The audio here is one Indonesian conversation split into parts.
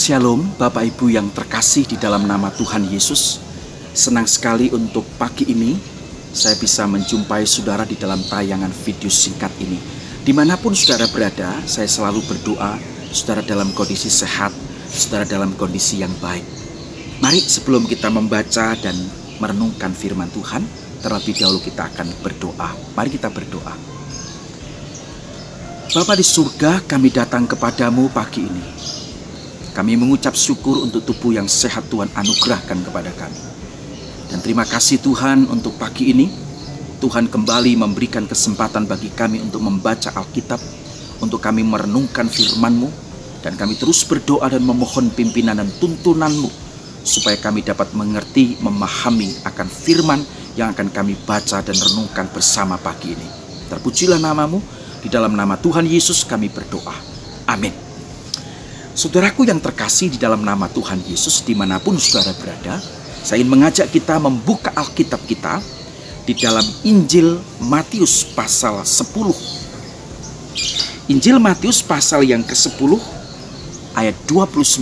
Shalom Bapak Ibu yang terkasih di dalam nama Tuhan Yesus. Senang sekali untuk pagi ini saya bisa menjumpai saudara di dalam tayangan video singkat ini. Dimanapun saudara berada, saya selalu berdoa saudara dalam kondisi sehat, saudara dalam kondisi yang baik. Mari sebelum kita membaca dan merenungkan firman Tuhan, terlebih dahulu kita akan berdoa. Mari kita berdoa. Bapa di surga, kami datang kepadamu pagi ini. Kami mengucap syukur untuk tubuh yang sehat Tuhan anugerahkan kepada kami. Dan terima kasih Tuhan untuk pagi ini. Tuhan kembali memberikan kesempatan bagi kami untuk membaca Alkitab, untuk kami merenungkan firman-Mu, dan kami terus berdoa dan memohon pimpinan dan tuntunan-Mu, supaya kami dapat mengerti, memahami akan firman yang akan kami baca dan renungkan bersama pagi ini. Terpujilah nama-Mu, di dalam nama Tuhan Yesus kami berdoa. Amin. Saudaraku yang terkasih di dalam nama Tuhan Yesus, dimanapun saudara berada, saya ingin mengajak kita membuka Alkitab kita di dalam Injil Matius pasal 10. Injil Matius pasal yang ke-10 ayat 29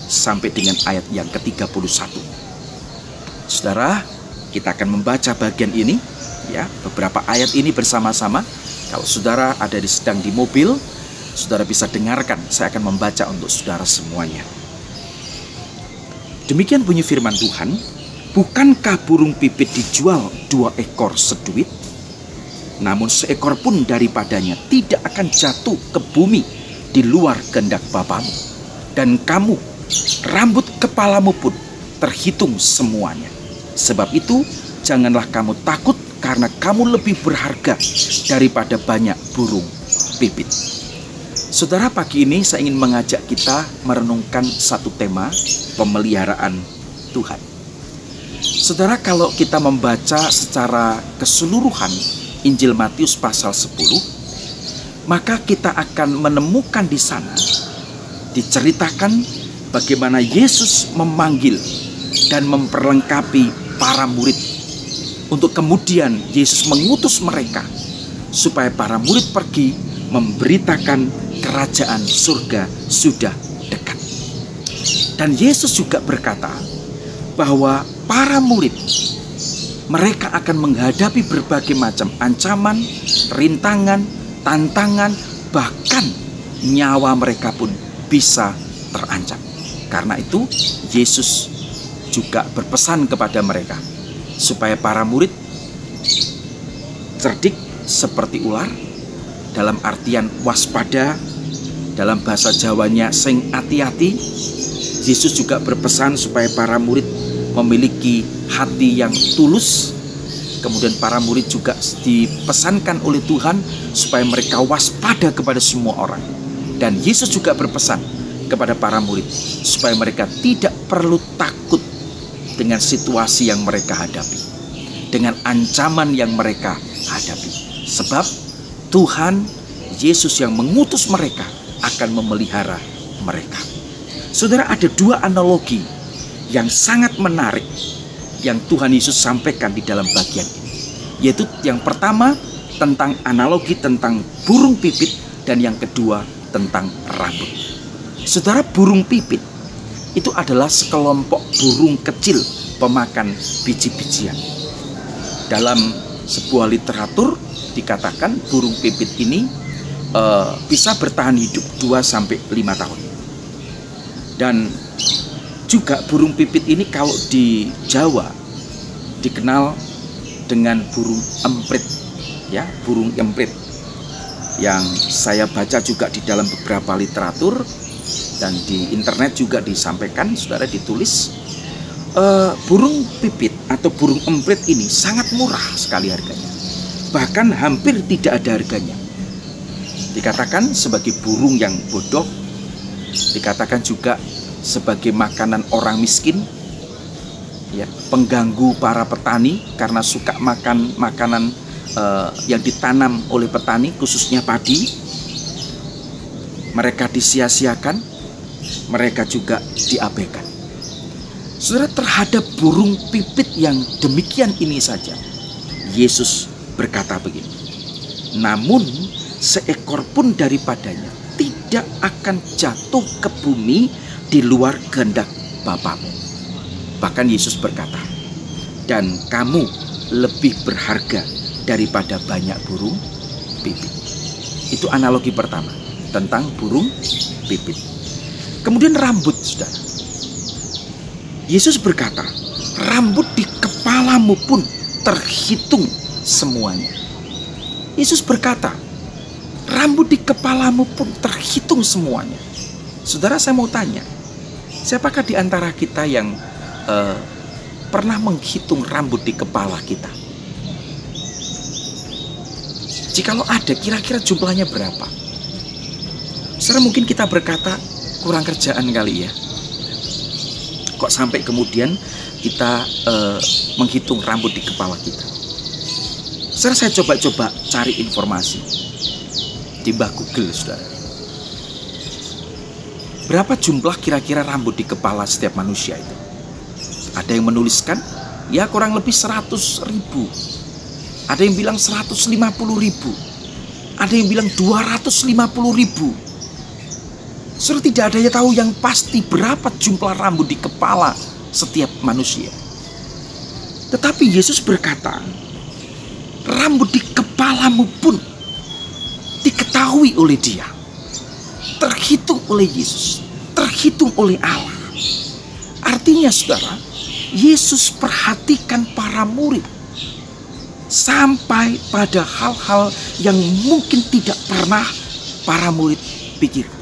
sampai dengan ayat yang ke-31. Saudara, kita akan membaca bagian ini, ya, beberapa ayat ini bersama-sama. Kalau saudara sedang di mobil, saudara bisa dengarkan, saya akan membaca untuk saudara semuanya. Demikian bunyi firman Tuhan, bukankah burung pipit dijual 2 ekor seduit? Namun seekor pun daripadanya tidak akan jatuh ke bumi di luar kehendak Bapamu. Dan kamu, rambut kepalamu pun terhitung semuanya. Sebab itu, janganlah kamu takut karena kamu lebih berharga daripada banyak burung pipit. Saudara, pagi ini saya ingin mengajak kita merenungkan satu tema, pemeliharaan Tuhan. Saudara, kalau kita membaca secara keseluruhan Injil Matius pasal 10, maka kita akan menemukan di sana diceritakan bagaimana Yesus memanggil dan memperlengkapi para murid, untuk kemudian Yesus mengutus mereka supaya para murid pergi memberitakan kerajaan surga sudah dekat. Dan Yesus juga berkata bahwa para murid, mereka akan menghadapi berbagai macam ancaman, rintangan, tantangan, bahkan nyawa mereka pun bisa terancam. Karena itu Yesus juga berpesan kepada mereka supaya para murid cerdik seperti ular, dalam artian waspada, dalam bahasa Jawanya sing hati-hati. Yesus juga berpesan supaya para murid memiliki hati yang tulus. Kemudian para murid juga dipesankan oleh Tuhan supaya mereka waspada kepada semua orang. Dan Yesus juga berpesan kepada para murid supaya mereka tidak perlu takut dengan situasi yang mereka hadapi, dengan ancaman yang mereka hadapi. Sebab Tuhan Yesus yang mengutus mereka akan memelihara mereka. Saudara, ada 2 analogi yang sangat menarik yang Tuhan Yesus sampaikan di dalam bagian ini. Yaitu yang pertama tentang analogi tentang burung pipit, dan yang kedua tentang rambut. Saudara, burung pipit itu adalah sekelompok burung kecil pemakan biji-bijian. Dalam sebuah literatur dikatakan burung pipit ini bisa bertahan hidup 2-5 tahun. Dan juga burung pipit ini kalau di Jawa dikenal dengan burung emprit, ya, burung emprit, yang saya baca juga di dalam beberapa literatur dan di internet juga disampaikan, saudara, ditulis burung pipit atau burung emprit ini sangat murah sekali harganya, bahkan hampir tidak ada harganya. Dikatakan sebagai burung yang bodoh, dikatakan juga sebagai makanan orang miskin, ya, pengganggu para petani karena suka makan makanan yang ditanam oleh petani, khususnya padi. Mereka disia-siakan, mereka juga diabaikan. Saudara, terhadap burung pipit yang demikian ini saja Yesus berkata begini, namun seekor pun daripadanya tidak akan jatuh ke bumi di luar kehendak Bapamu. Bahkan Yesus berkata, dan kamu lebih berharga daripada banyak burung pipit. Itu analogi pertama tentang burung pipit. Kemudian rambut, saudara. Yesus berkata, rambut di kepalamu pun terhitung semuanya. Yesus berkata, rambut di kepalamu pun terhitung semuanya. Saudara, saya mau tanya, siapakah di antara kita yang pernah menghitung rambut di kepala kita? Jikalau ada, kira-kira jumlahnya berapa? Saudara, mungkin kita berkata, kurang kerjaan kali ya. Kok sampai kemudian kita menghitung rambut di kepala kita? Saudara, saya coba-coba cari informasi di Mbah Google, saudara. Berapa jumlah kira-kira rambut di kepala setiap manusia itu? Ada yang menuliskan, ya kurang lebih 100.000. Ada yang bilang 150.000. Ada yang bilang 250.000. Saudara, tidak ada yang tahu yang pasti berapa jumlah rambut di kepala setiap manusia. Tetapi Yesus berkata, rambut di kepalamu pun diketahui oleh Dia, terhitung oleh Yesus, terhitung oleh Allah. Artinya, saudara, Yesus perhatikan para murid sampai pada hal-hal yang mungkin tidak pernah para murid pikirkan.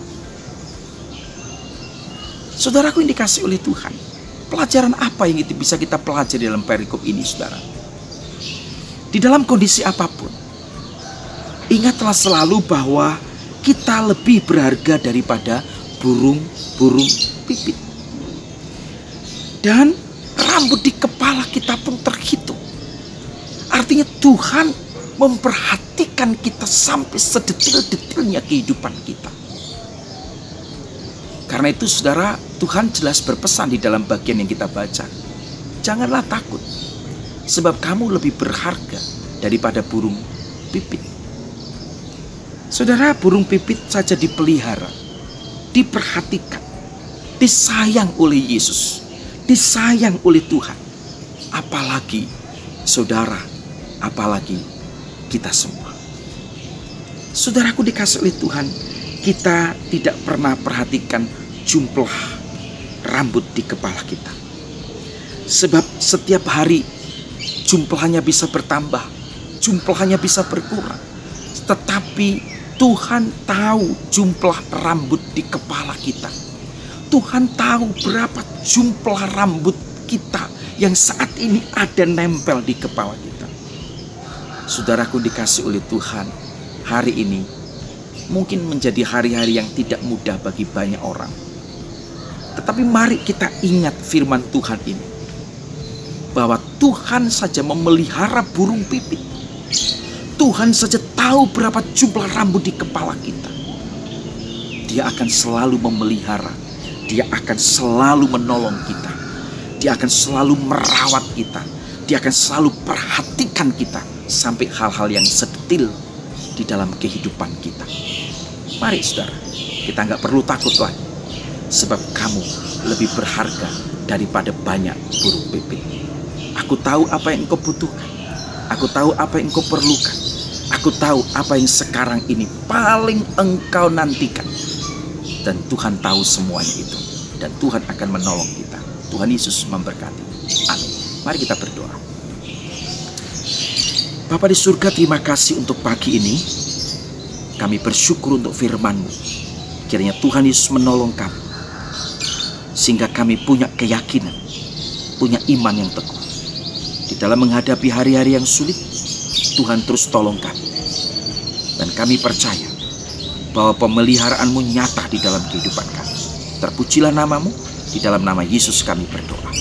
Saudaraku yang dikasih oleh Tuhan, pelajaran apa yang itu bisa kita pelajari dalam perikop ini, saudara? Di dalam kondisi apapun, ingatlah selalu bahwa kita lebih berharga daripada burung-burung pipit. Dan rambut di kepala kita pun terhitung. Artinya Tuhan memperhatikan kita sampai sedetil-detilnya kehidupan kita. Karena itu, saudara, Tuhan jelas berpesan di dalam bagian yang kita baca. Janganlah takut, sebab kamu lebih berharga daripada burung pipit. Saudara, burung pipit saja dipelihara, diperhatikan, disayang oleh Yesus, disayang oleh Tuhan. Apalagi saudara, apalagi kita semua. Saudaraku dikasih oleh Tuhan, kita tidak pernah perhatikan jumlah rambut di kepala kita. Sebab setiap hari jumlahnya bisa bertambah, jumlahnya bisa berkurang. Tetapi Tuhan tahu jumlah rambut di kepala kita. Tuhan tahu berapa jumlah rambut kita yang saat ini ada nempel di kepala kita. Saudaraku dikasih oleh Tuhan, hari ini mungkin menjadi hari-hari yang tidak mudah bagi banyak orang. Tetapi mari kita ingat firman Tuhan ini, bahwa Tuhan saja memelihara burung pipit. Tuhan saja tahu berapa jumlah rambut di kepala kita. Dia akan selalu memelihara. Dia akan selalu menolong kita. Dia akan selalu merawat kita. Dia akan selalu perhatikan kita sampai hal-hal yang sedetil di dalam kehidupan kita. Mari saudara, kita nggak perlu takut lagi, sebab kamu lebih berharga daripada banyak burung pipit. Aku tahu apa yang engkau butuhkan. Aku tahu apa yang engkau perlukan. Aku tahu apa yang sekarang ini paling engkau nantikan. Dan Tuhan tahu semuanya itu. Dan Tuhan akan menolong kita. Tuhan Yesus memberkati. Amin. Mari kita berdoa. Bapa di surga, terima kasih untuk pagi ini. Kami bersyukur untuk firman-Mu. Kiranya Tuhan Yesus menolong kami, sehingga kami punya keyakinan, punya iman yang teguh. Di dalam menghadapi hari-hari yang sulit, Tuhan terus tolong kami. Dan kami percaya bahwa pemeliharaan-Mu nyata di dalam kehidupan kami. Terpujilah nama-Mu, di dalam nama Yesus kami berdoa.